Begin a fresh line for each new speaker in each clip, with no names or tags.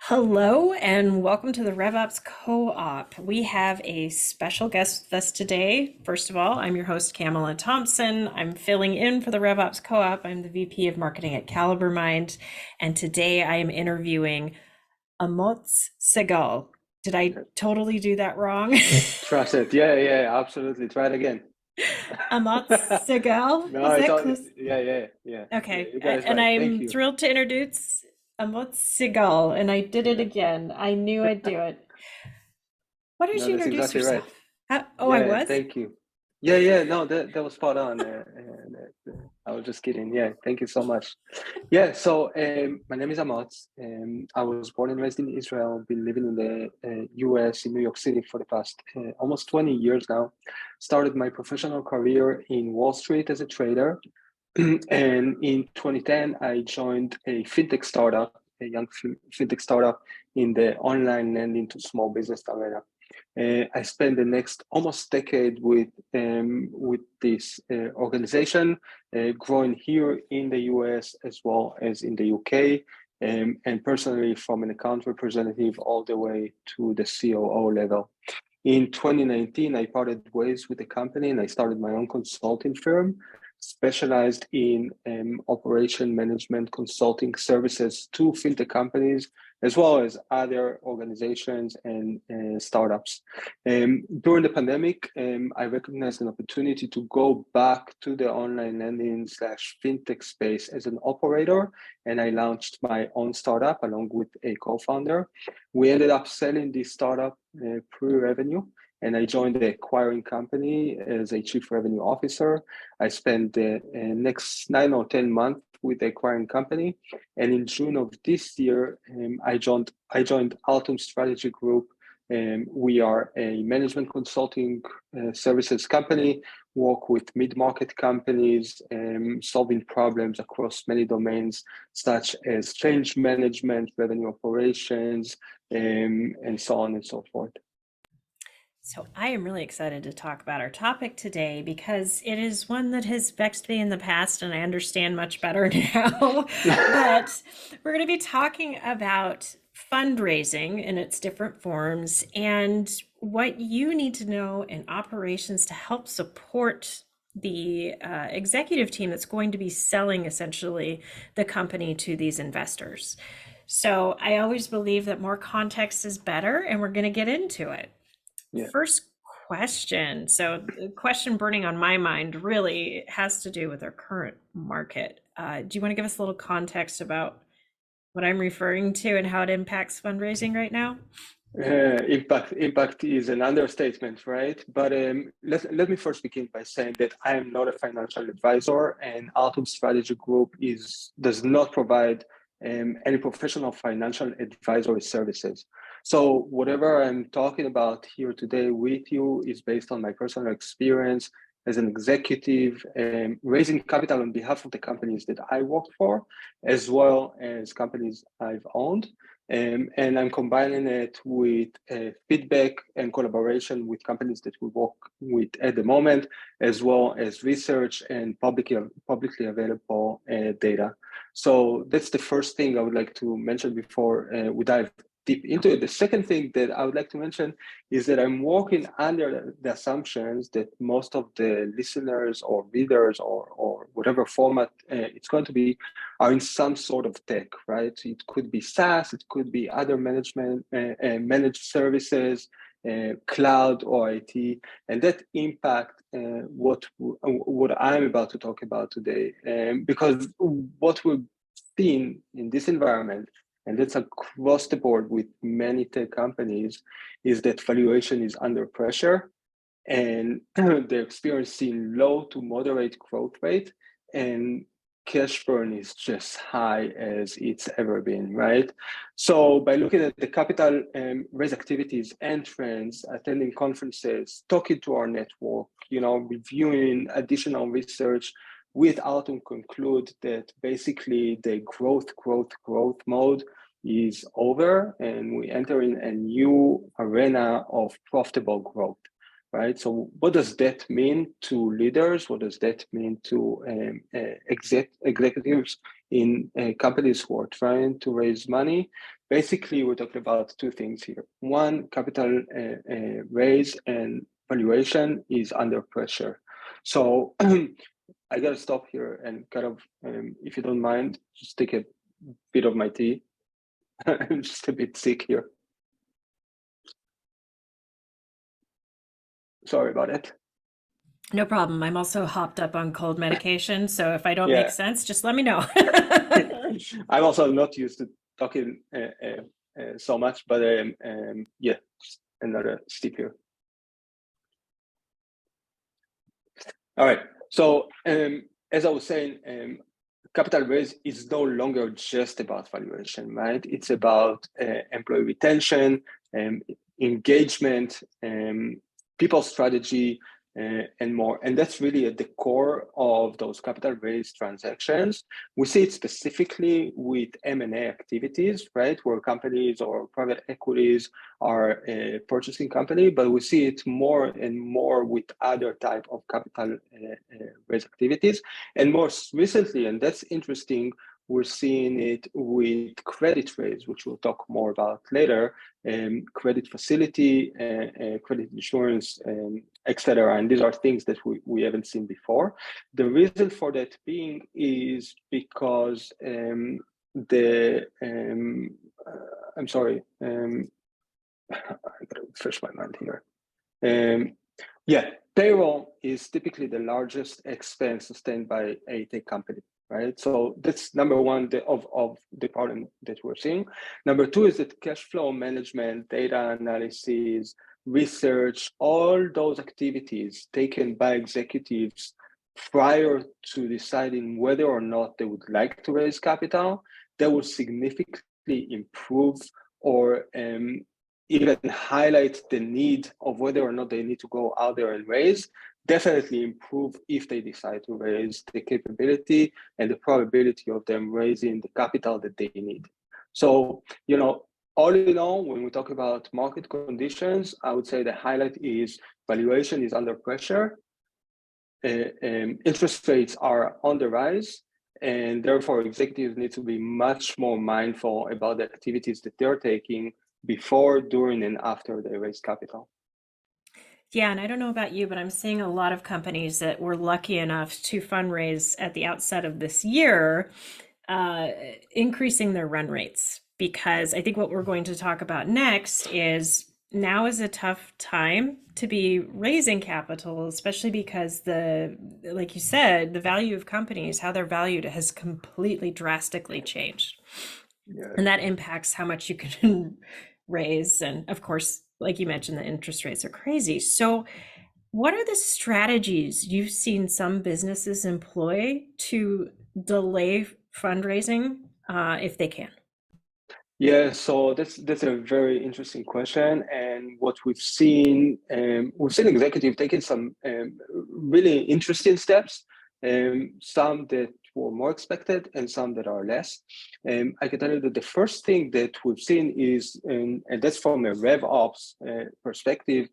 Hello and welcome to the RevOps Co-op. We have a special guest with us today. First of all, I'm your host, Kamala Thompson. I'm filling in for the RevOps Co-op. I'm the VP of Marketing at Caliber Mind, and today I am interviewing Amotz Segal. Did I totally do that wrong?
Trust it. Yeah, absolutely. Try it again.
Amotz Segal?
No,
Was
it's
that
all,
close?
yeah,
Okay,
you got it
and
right. Thank
I'm
you.
thrilled to introduce Amotz Segal, and I did it
Yeah,
again. I knew I'd do it. Why don't
no,
you
that's
introduce
exactly right.
yourself? Oh, I
Yeah,
was?
thank you. Yeah, no, that was spot on. I was just kidding. Yeah, thank you so much. Yeah, so my name is Amotz. I was born and raised in Israel, been living in the US, in New York City for the past almost 20 years now. Started my professional career in Wall Street as a trader. And in 2010, I joined a fintech startup, a young fintech startup in the online lending to small business arena. I spent the next almost decade with this organization, growing here in the US as well as in the UK, and personally from an account representative all the way to the COO level. In 2019, I parted ways with the company and I started my own consulting firm specialized in operation management consulting services to fintech companies as well as other organizations and startups. During the pandemic, I recognized an opportunity to go back to the online lending slash fintech space as an operator, and I launched my own startup along with a co-founder. We ended up selling this startup pre-revenue, and I joined the acquiring company as a chief revenue officer. I spent the next 9 or 10 months with the acquiring company, and in June of this year, I joined Altum Strategy Group. We are a management consulting services company, work with mid-market companies, solving problems across many domains, such as change management, revenue operations, and so on and so forth.
So I am really excited to talk about our topic today because it is one that has vexed me in the past and I understand much better now. But we're going to be talking about fundraising in its different forms and what you need to know in operations to help support the executive team that's going to be selling essentially the company to these investors. So I always believe that more context is better, and we're going to get into it.
Yeah.
First question. So, the question burning on my mind really has to do with our current market. Do you want to give us a little context about what I'm referring to and how it impacts fundraising right now?
Impact is an understatement, right? But let me first begin by saying that I am not a financial advisor, and Altum Strategy Group does not provide any professional financial advisory services. So whatever I'm talking about here today with you is based on my personal experience as an executive, raising capital on behalf of the companies that I worked for, as well as companies I've owned. And I'm combining it with feedback and collaboration with companies that we work with at the moment, as well as research and publicly available data. So that's the first thing I would like to mention before we dive deep into it. The second thing that I would like to mention is that I'm working under the assumptions that most of the listeners or readers or whatever format it's going to be are in some sort of tech, right? It could be SaaS, it could be other managed services, cloud or IT, and that impact what I'm about to talk about today. Because what we've seen in this environment, and that's across the board with many tech companies, is that valuation is under pressure and they're experiencing low to moderate growth rate, and cash burn is just high as it's ever been, right? So by looking at the capital raise activities and trends, attending conferences, talking to our network, reviewing additional research, with Altum conclude that basically the growth mode is over and we enter in a new arena of profitable growth, right? So what does that mean to leaders? What does that mean to executives in companies who are trying to raise money? basically we're talking about two things here. One, capital raise and valuation is under pressure. So I gotta stop here and kind of, if you don't mind, just take a bit of my tea. I'm just a bit sick here. Sorry about it.
No problem. I'm also hopped up on cold medication, so if I don't make sense, just let me know.
I'm also not used to talking so much, but yeah, just another stick here. All right. So as I was saying, capital raise is no longer just about valuation, right? It's about employee retention, engagement, people strategy, and more. And that's really at the core of those capital raise transactions. We see it specifically with M&A activities, right? Where companies or private equities are purchasing company, but we see it more and more with other type of capital raise activities. And more recently, and that's interesting, we're seeing it with credit raise, which we'll talk more about later, credit facility, credit insurance, etc. And these are things that we haven't seen before. The reason for that being is because I'm sorry, I gotta refresh my mind here. Yeah, payroll is typically the largest expense sustained by a tech company, right? So that's number one of the problem that we're seeing. Number two is that cash flow management, data analysis, research, all those activities taken by executives prior to deciding whether or not they would like to raise capital, that will significantly improve or even highlight the need of whether or not they need to go out there and raise, definitely improve if they decide to raise the capability and the probability of them raising the capital that they need. So, all in all, when we talk about market conditions, I would say the highlight is valuation is under pressure, interest rates are on the rise, and therefore executives need to be much more mindful about the activities that they're taking before, during, and after they raise capital.
Yeah, and I don't know about you, but I'm seeing a lot of companies that were lucky enough to fundraise at the outset of this year, increasing their run rates. Because I think what we're going to talk about next is now is a tough time to be raising capital, especially because like you said, the value of companies, how they're valued has completely drastically changed.
Yeah.
And that impacts how much you can raise. And of course, like you mentioned, the interest rates are crazy. So what are the strategies you've seen some businesses employ to delay fundraising if they can?
Yeah, so that's a very interesting question, and what we've seen executive taking some really interesting steps, some that were more expected and some that are less. I can tell you that the first thing that we've seen is, and that's from a RevOps perspective,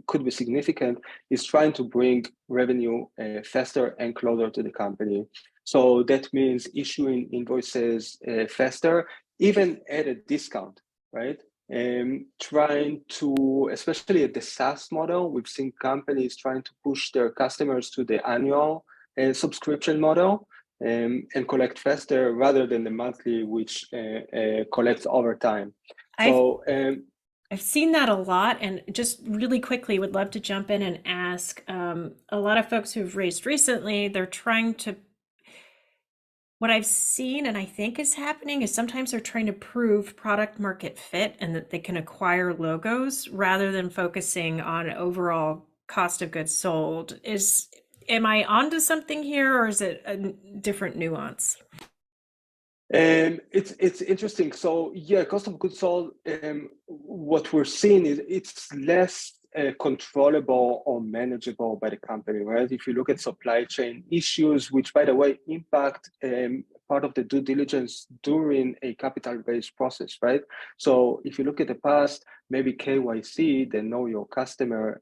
could be significant, is trying to bring revenue faster and closer to the company. So that means issuing invoices faster, even at a discount, right? Trying to, especially at the SaaS model, we've seen companies trying to push their customers to the annual subscription model and collect faster rather than the monthly, which collects over time. So
I've seen that a lot, and just really quickly would love to jump in and ask a lot of folks who've raised recently, they're trying to, what I've seen and I think is happening is sometimes they're trying to prove product market fit and that they can acquire logos rather than focusing on overall cost of goods sold. Am I onto something here, or is it a different nuance?
It's interesting. So yeah, cost of goods sold. What we're seeing is it's less controllable or manageable by the company, right? If you look at supply chain issues, which by the way impact part of the due diligence during a capital raise process, right? So if you look at the past, maybe KYC, the know your customer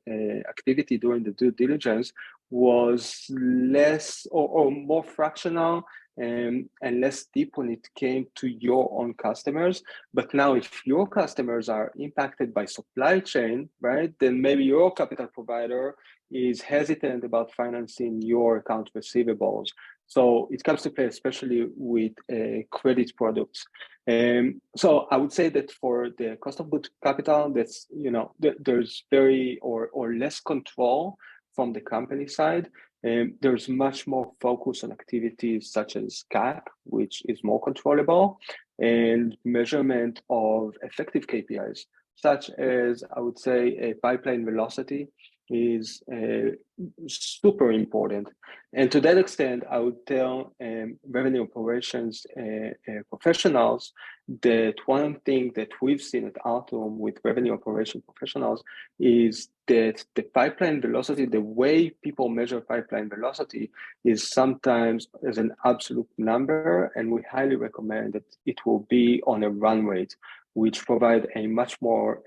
activity during the due diligence was less or more fractional and less deep when it came to your own customers. But now, if your customers are impacted by supply chain, right, then maybe your capital provider is hesitant about financing your account receivables. So it comes to play, especially with credit products. So I would say that for the cost of goods capital, that's, there's very or less control from the company side. There's much more focus on activities such as CAC, which is more controllable, and measurement of effective KPIs, such as, I would say, a pipeline velocity is super important. And to that extent, I would tell revenue operations professionals that one thing that we've seen at Altum with revenue operation professionals is that the pipeline velocity, the way people measure pipeline velocity, is sometimes as an absolute number, and we highly recommend that it will be on a run rate, which provide a much more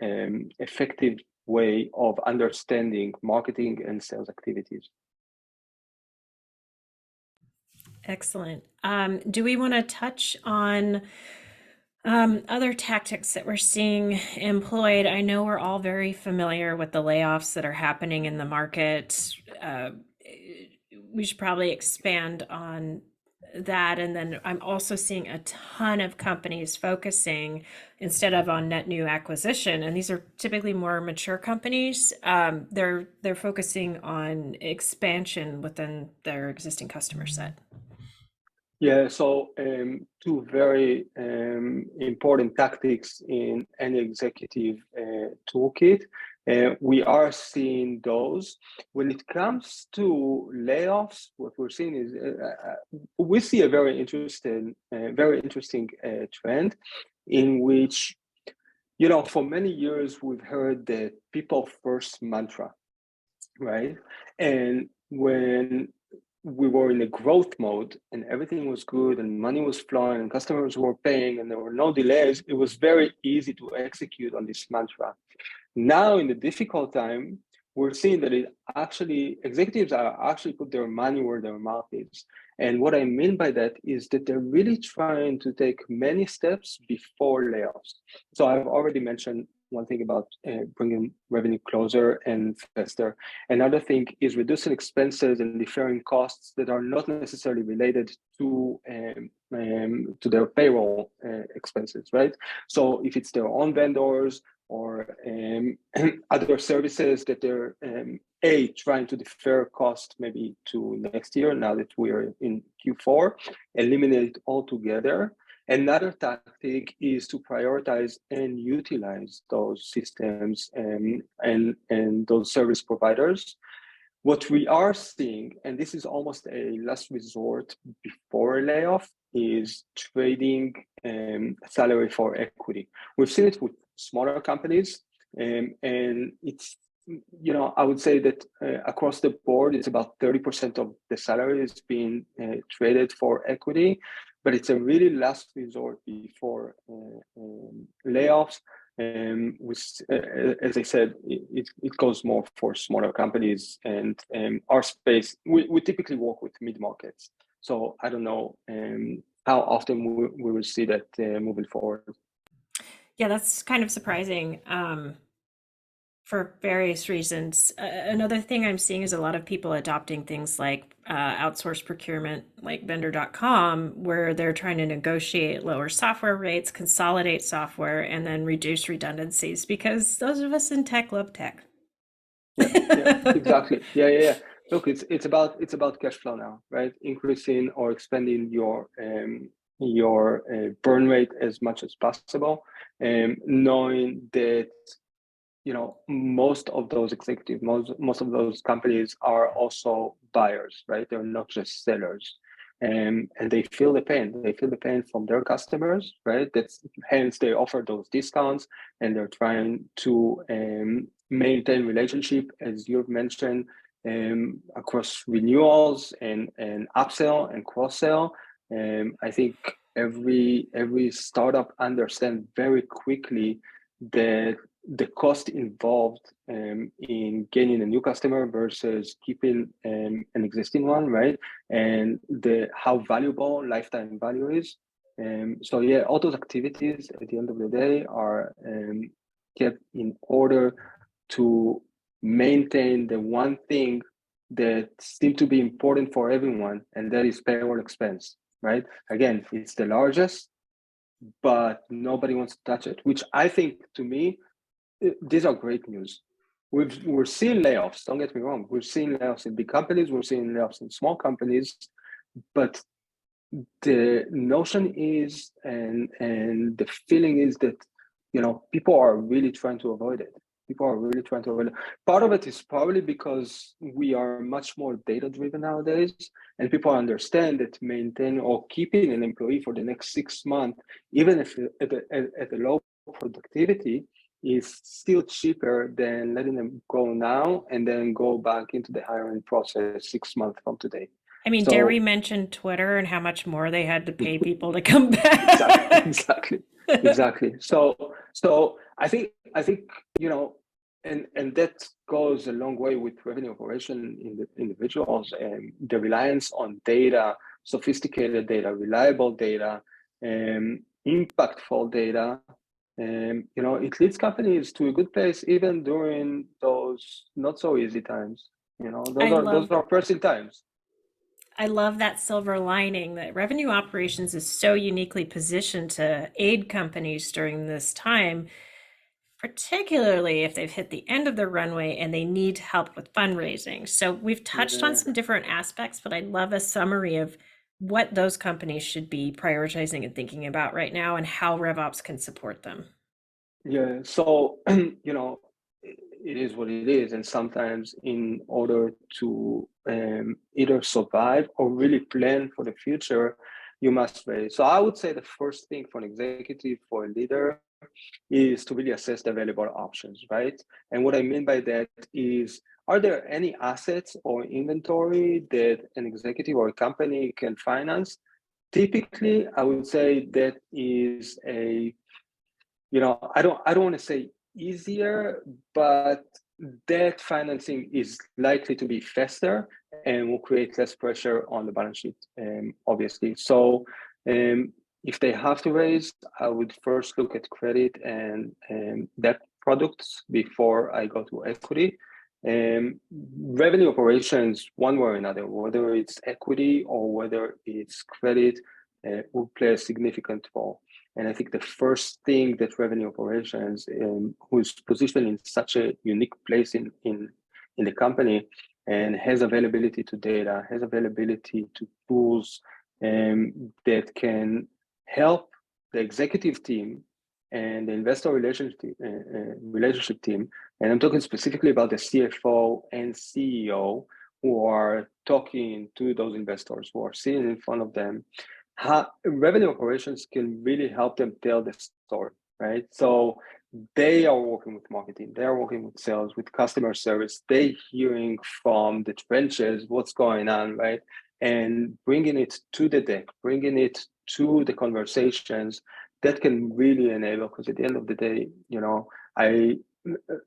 effective way of understanding marketing and sales activities.
Excellent. Do we want to touch on other tactics that we're seeing employed? I know we're all very familiar with the layoffs that are happening in the market. We should probably expand on that. And then I'm also seeing a ton of companies focusing instead of on net new acquisition, and these are typically more mature companies. They're focusing on expansion within their existing customer set.
Yeah, so two very important tactics in any executive toolkit. We are seeing those. When it comes to layoffs, what we're seeing is we see a very interesting trend in which, for many years we've heard the people first mantra, right? And when we were in a growth mode and everything was good and money was flowing and customers were paying and there were no delays, it was very easy to execute on this mantra. Now, in the difficult time, we're seeing that executives are actually put their money where their mouth is. And what I mean by that is that they're really trying to take many steps before layoffs. So I've already mentioned one thing about bringing revenue closer and faster. Another thing is reducing expenses and deferring costs that are not necessarily related to their payroll expenses, right? So if it's their own vendors or other services that they're trying to defer cost maybe to next year, now that we're in Q4, eliminate it altogether. Another tactic is to prioritize and utilize those systems and those service providers. What we are seeing, and this is almost a last resort before a layoff, is trading salary for equity. We've seen it with smaller companies, and it's, I would say that across the board, it's about 30% of the salary is being traded for equity. But it's a really last resort before layoffs. As I said, it goes more for smaller companies, and our space, we typically work with mid-markets. So I don't know how often we will see that moving forward.
Yeah, that's kind of surprising. For various reasons. Another thing I'm seeing is a lot of people adopting things like outsourced procurement, like vendor.com, where they're trying to negotiate lower software rates, consolidate software, and then reduce redundancies, because those of us in tech love tech.
Yeah, exactly. Yeah. Look, it's about cash flow now, right? Increasing or expanding your burn rate as much as possible, knowing that most of those executives, most of those companies are also buyers, right? They're not just sellers. And they feel the pain. They feel the pain from their customers, right? Hence they offer those discounts, and they're trying to maintain relationship, as you've mentioned, across renewals and upsell and cross-sell. I think every startup understands very quickly that the cost involved in gaining a new customer versus keeping an existing one, right? And how valuable lifetime value is. So yeah, all those activities at the end of the day are kept in order to maintain the one thing that seems to be important for everyone, and that is payroll expense, right? Again, it's the largest, but nobody wants to touch it, which I think, to me, these are great news. We're seeing layoffs, don't get me wrong. We're seeing layoffs in big companies, we're seeing layoffs in small companies, but the notion is, and the feeling is that, people are really trying to avoid it. People are really trying to avoid it. Part of it is probably because we are much more data driven nowadays, and people understand that maintaining or keeping an employee for the next 6 months, even if at a low productivity, is still cheaper than letting them go now and then go back into the hiring process 6 months from today.
I mean, dare we
So
mention Twitter and how much more they had to pay people to come
exactly,
back?
exactly, exactly. So I think and that goes a long way with revenue operation in the individuals, and the reliance on data, sophisticated data, reliable data, impactful data. It leads companies to a good place even during those not so easy times. Those
I
are those
love
are pressing times.
I love that silver lining that revenue operations is so uniquely positioned to aid companies during this time, particularly if they've hit the end of their runway and they need help with fundraising. So we've touched on
Yeah.
some different aspects, but I'd love a summary of what those companies should be prioritizing and thinking about right now and how RevOps can support them.
Yeah, so it is what it is, and sometimes in order to either survive or really plan for the future, you must raise. So I would say the first thing for an executive, for a leader, is to really assess the available options, right? And what I mean by that is, are there any assets or inventory that an executive or a company can finance? Typically, I would say that is I don't want to say easier, but debt financing is likely to be faster and will create less pressure on the balance sheet, obviously. So if they have to raise, I would first look at credit and debt products before I go to equity. Revenue operations, one way or another, whether it's equity or whether it's credit, will play a significant role. And I think the first thing that revenue operations, who's positioned in such a unique place in the company and has availability to data, has availability to tools that can help the executive team and the investor relationship team. And I'm talking specifically about the CFO and CEO, who are talking to those investors, who are sitting in front of them. Revenue operations can really help them tell the story, right? So they are working with marketing, they are working with sales, with customer service, they hearing from the trenches what's going on, right? And bringing it to the deck, bringing it to the conversations that can really enable, because at the end of the day, I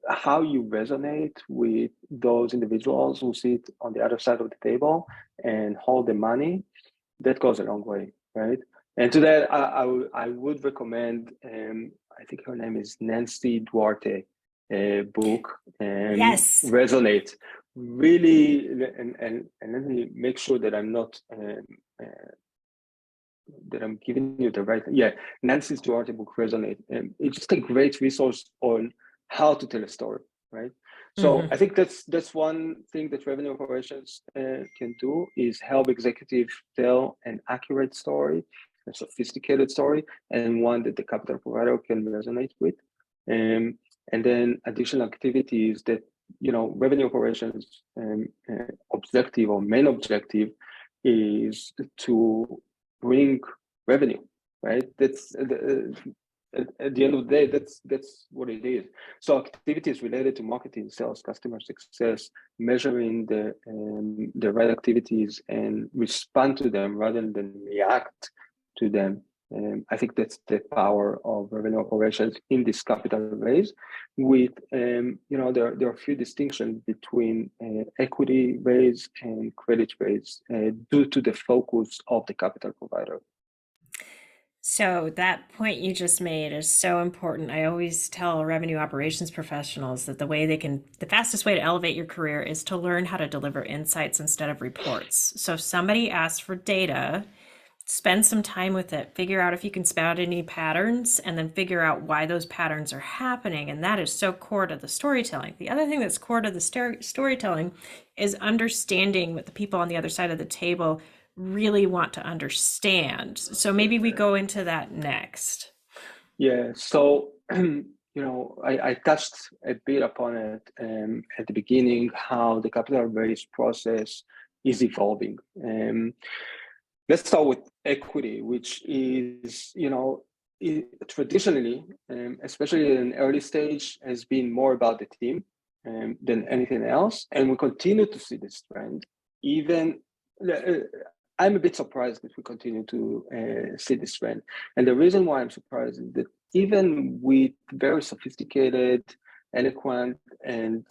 how you resonate with those individuals who sit on the other side of the table and hold the money, that goes a long way, right? And to that, I would recommend, I think her name is Nancy Duarte, book,
Yes.
Resonate. Really, and let me make sure that I'm not, that I'm giving you the right, yeah, Nancy Duarte book, Resonate. It's just a great resource on how to tell a story, right? So
Hmm.
I think that's one thing that revenue operations can do, is help executives tell an accurate story, a sophisticated story, and one that the capital provider can resonate with. And then additional activities that, revenue operations objective or main objective is to bring revenue, right? That's at the end of the day, that's what it is. So activities related to marketing, sales, customer success, measuring the right activities and respond to them rather than react to them, I think that's the power of revenue operations in this capital raise. With there are a few distinctions between equity raise and credit raise due to the focus of the capital provider.
So that point you just made is so important. I always tell revenue operations professionals that the fastest way to elevate your career is to learn how to deliver insights instead of reports. So if somebody asks for data, spend some time with it, figure out if you can spot any patterns, and then figure out why those patterns are happening. And that is so core to the storytelling. The other thing that's core to the storytelling is understanding what the people on the other side of the table really want to understand. So maybe we go into that next.
Yeah, so I touched a bit upon it at the beginning, how the capital raise process is evolving. Let's start with equity, which is, traditionally, especially in an early stage, has been more about the team than anything else. And we continue to see this trend. Even I'm a bit surprised that we continue to see this trend. And the reason why I'm surprised is that even with very sophisticated, eloquent, and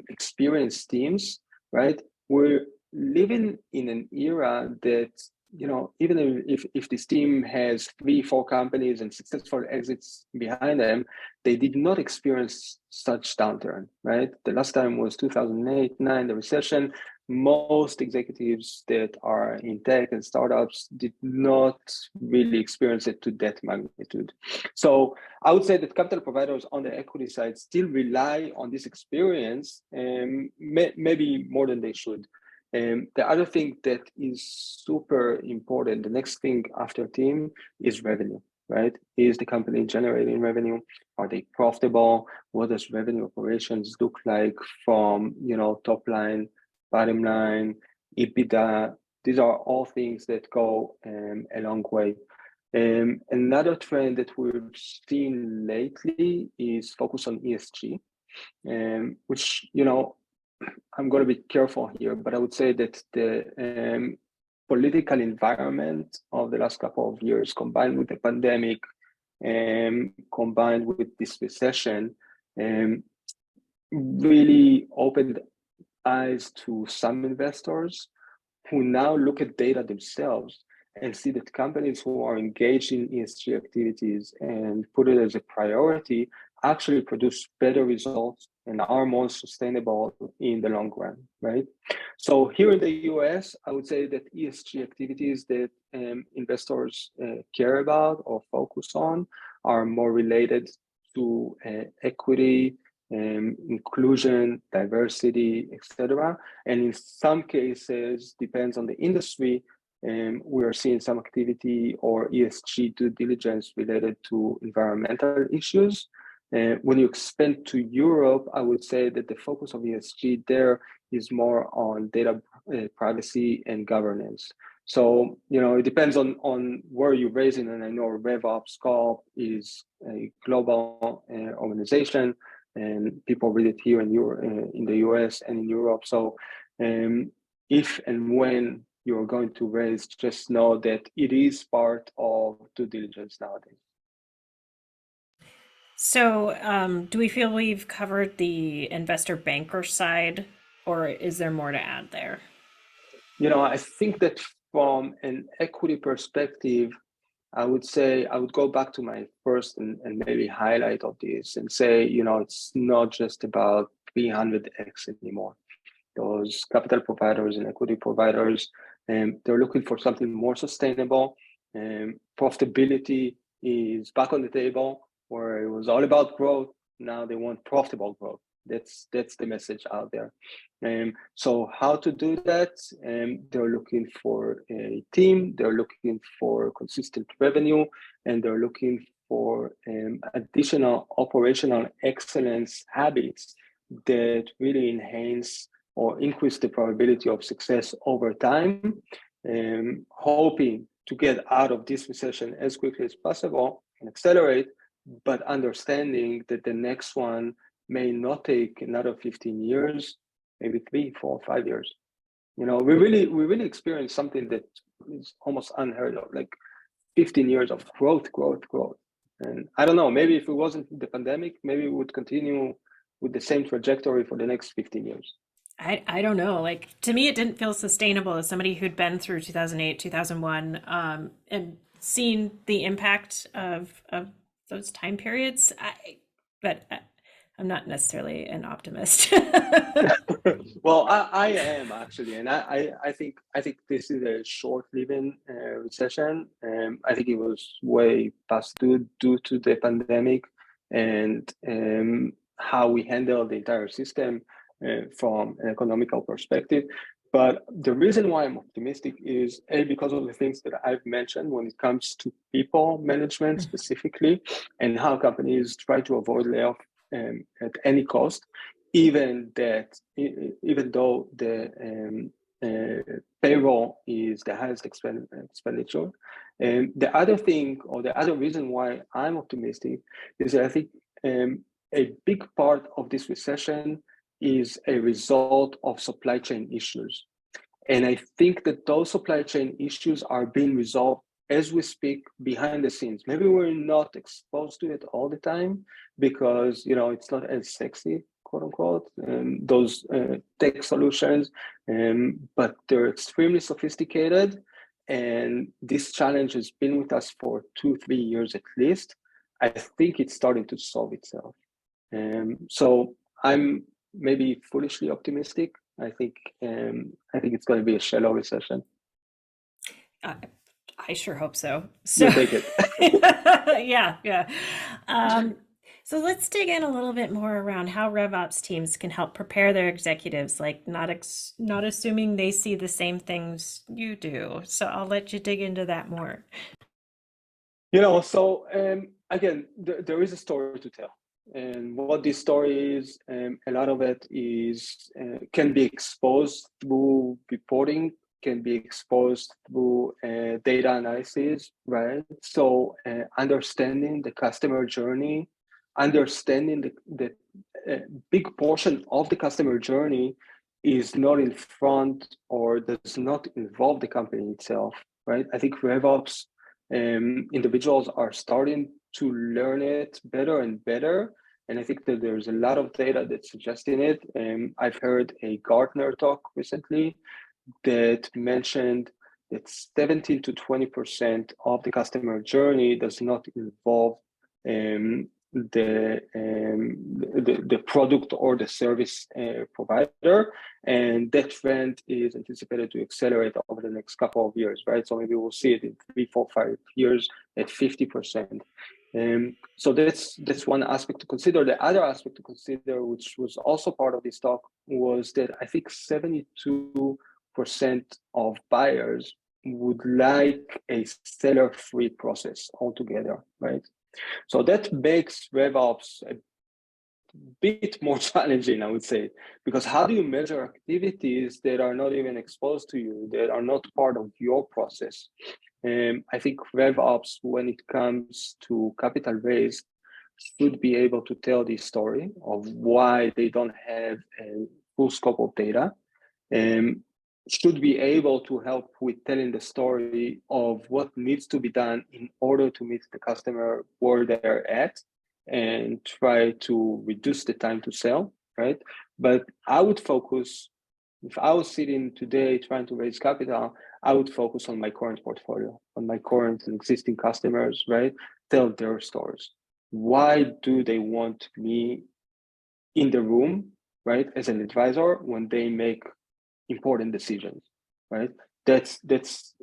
experienced teams, right, we're living in an era that, even if this team has 3-4 companies and successful exits behind them, they did not experience such downturn, right? The last time was 2008-9, the recession. Most executives that are in tech and startups did not really experience it to that magnitude. So I would say that capital providers on the equity side still rely on this experience, maybe more than they should. The other thing that is super important, the next thing after team, is revenue, right? Is the company generating revenue? Are they profitable? What does revenue operations look like from, top line, bottom line, EBITDA? These are all things that go a long way. Another trend that we've seen lately is focus on ESG, which, I'm going to be careful here, but I would say that the political environment of the last couple of years, combined with the pandemic, combined with this recession, really opened eyes to some investors who now look at data themselves and see that companies who are engaged in ESG activities and put it as a priority actually produce better results and are more sustainable in the long run, right? So here in the US, I would say that ESG activities that investors care about or focus on are more related to equity, inclusion, diversity, etc. And in some cases, depends on the industry, we are seeing some activity or ESG due diligence related to environmental issues. When you expand to Europe, I would say that the focus of ESG there is more on data privacy and governance. So, it depends on where you're raising, and I know RevOps Corp is a global organization, and people read it here in the US and in Europe. So if and when you're going to raise, just know that it is part of due diligence nowadays.
So, do we feel we've covered the investor banker side, or is there more to add there?
I think that from an equity perspective, I would say I would go back to my first and maybe highlight of this and say, it's not just about 300x anymore. Those capital providers and equity providers, they're looking for something more sustainable. Profitability is back on the table, where it was all about growth. Now they want profitable growth. That's the message out there. So how to do that? They're looking for a team, they're looking for consistent revenue, and they're looking for additional operational excellence habits that really enhance or increase the probability of success over time, hoping to get out of this recession as quickly as possible and accelerate, but understanding that the next one may not take another 15 years, maybe 3, 4, 5 years. We really experienced something that is almost unheard of. Like 15 years of growth, growth, growth. And I don't know, maybe if it wasn't the pandemic, maybe we would continue with the same trajectory for the next 15 years.
I don't know. Like to me, it didn't feel sustainable as somebody who'd been through 2008, 2001, and seen the impact of those time periods. I'm not necessarily an optimist.
Well, I am actually, and I think this is a short-living recession. I think it was way past due to the pandemic and how we handle the entire system from an economical perspective. But the reason why I'm optimistic is A, because of the things that I've mentioned when it comes to people management specifically, and how companies try to avoid layoff at any cost, even though the payroll is the highest expenditure. And the other thing, or the other reason why I'm optimistic, is that I think a big part of this recession is a result of supply chain issues. And I think that those supply chain issues are being resolved as we speak behind the scenes. Maybe we're not exposed to it all the time because it's not as sexy, quote unquote, those tech solutions, but they're extremely sophisticated. And this challenge has been with us for 2-3 years at least. I think it's starting to solve itself. So I'm maybe foolishly optimistic. I think it's going to be a shallow recession.
I sure hope so.
You'll take it.
Yeah. So let's dig in a little bit more around how RevOps teams can help prepare their executives, like not assuming they see the same things you do. So I'll let you dig into that more.
So again, there is a story to tell. And what this story is, a lot of it is can be exposed through reporting, can be exposed through data analysis, right? So understanding the customer journey, understanding the big portion of the customer journey is not in front or does not involve the company itself, right? I think RevOps individuals are starting to learn it better and better. And I think that there's a lot of data that's suggesting it. I've heard a Gartner talk recently that mentioned that 17 to 20% of the customer journey does not involve the product or the service provider, and that trend is anticipated to accelerate over the next couple of years, right? So maybe we'll see it in 3, 4, 5 years at 50%. So that's one aspect to consider. The other aspect to consider, which was also part of this talk, was that I think 72% of buyers would like a seller-free process altogether, right? So that makes RevOps a bit more challenging, I would say, because how do you measure activities that are not even exposed to you, that are not part of your process? I think RevOps, when it comes to capital raise, should be able to tell the story of why they don't have a full scope of data, should be able to help with telling the story of what needs to be done in order to meet the customer where they're at and try to reduce the time to sell, right? But I would focus, if I was sitting today trying to raise capital, I would focus on my current portfolio, on my current and existing customers, right? Tell their stories. Why do they want me in the room, right, as an advisor when they make important decisions, right? That's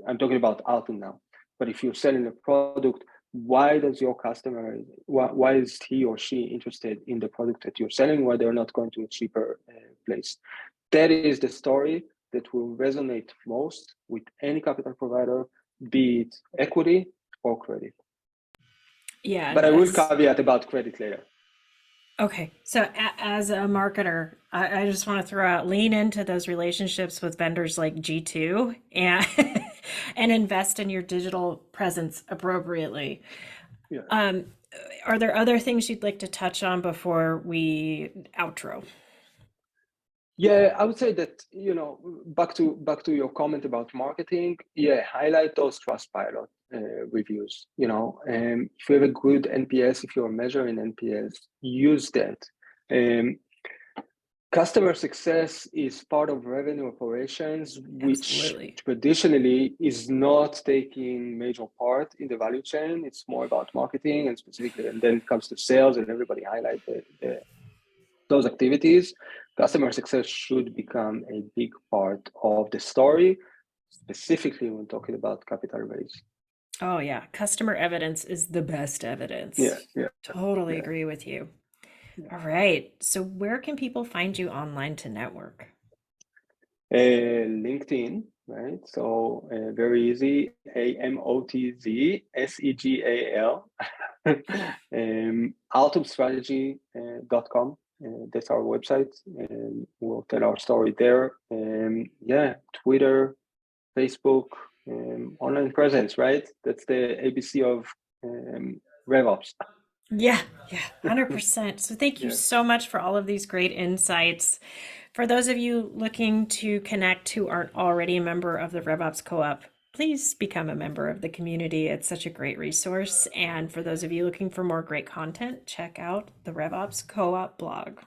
I'm talking about Altum now. But if you're selling a product, why does your customer, why is he or she interested in the product that you're selling, why they're not going to a cheaper place? That is the story that will resonate most with any capital provider, be it equity or credit.
Yeah.
But I will caveat about credit later.
Okay. So as a marketer, I just want to throw out, lean into those relationships with vendors like G2 and and invest in your digital presence appropriately.
Yeah.
Are there other things you'd like to touch on before we outro?
Yeah, I would say that, back to your comment about marketing, yeah, highlight those trust pilot. reviews. If you have a good NPS, if you're measuring NPS, use that. Customer success is part of revenue operations, which
Absolutely.
traditionally is not taking major part in the value chain. It's more about marketing and specifically, and then it comes to sales, and everybody highlight those activities. Customer success should become a big part of the story, specifically when talking about capital raise.
Oh, yeah. Customer evidence is the best
Yeah,
evidence.
yeah,
Totally
yeah.
agree with you.
Yeah.
All right. So, where can people find you online to network?
LinkedIn, right? So very easy. AMOTZ SEGAL. Altumstrategy.com. That's our website, and we'll tell our story there. Yeah, Twitter, Facebook, online presence, right? That's the ABC of RevOps.
Yeah, yeah, 100%. So thank you
Yeah.
so much for all of these great insights. For those of you looking to connect who aren't already a member of the RevOps Co-op, please become a member of the community. It's such a great resource. And for those of you looking for more great content, check out the RevOps Co-op blog.